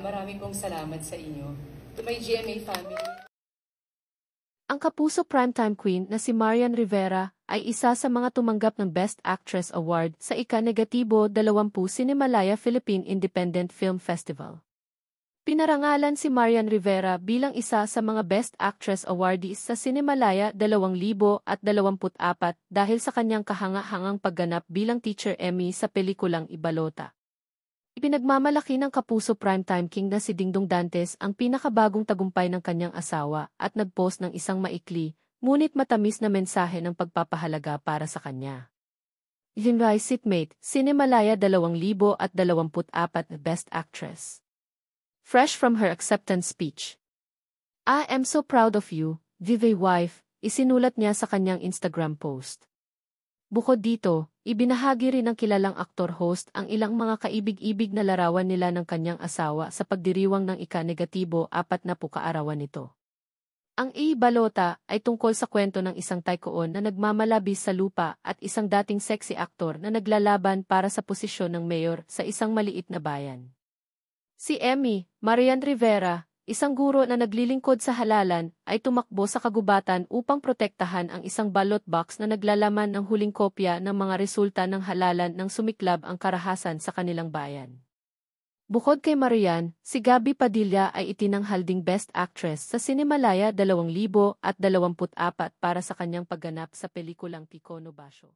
marami pong salamat sa inyo. To my GMA family. Ang Kapuso Primetime Queen na si Marian Rivera ay isa sa mga tumanggap ng Best Actress Award sa ika-20 Cinemalaya Philippine Independent Film Festival. Pinarangalan si Marian Rivera bilang isa sa mga Best Actress awardees sa Cinemalaya 2024 dahil sa kanyang kahanga-hangang pagganap bilang Teacher Emmy sa pelikulang Ibalota. Ipinagmamalaki ng Kapuso Primetime King na si Dingdong Dantes ang pinakabagong tagumpay ng kanyang asawa at nagpost ng isang maikli, ngunit matamis na mensahe ng pagpapahalaga para sa kanya. Linray Seatmate, Cinemalaya 2024 Best Actress. Fresh from her acceptance speech. "I am so proud of you, Vive wife," isinulat niya sa kanyang Instagram post. Bukod dito, ibinahagi rin ng kilalang aktor-host ang ilang mga kaibig-ibig na larawan nila ng kanyang asawa sa pagdiriwang ng ika-40 kaarawan nito. Ang Ibalota ay tungkol sa kwento ng isang tycoon na nagmamalabis sa lupa at isang dating sexy aktor na naglalaban para sa posisyon ng mayor sa isang maliit na bayan. Si Emmy, Marian Rivera, isang guro na naglilingkod sa halalan, ay tumakbo sa kagubatan upang protektahan ang isang ballot box na naglalaman ng huling kopya ng mga resulta ng halalan nang sumiklab ang karahasan sa kanilang bayan. Bukod kay Marian, si Gabby Padilla ay itinanghal ding Best Actress sa Cinemalaya 2024 para sa kanyang pagganap sa pelikulang Picono Basho.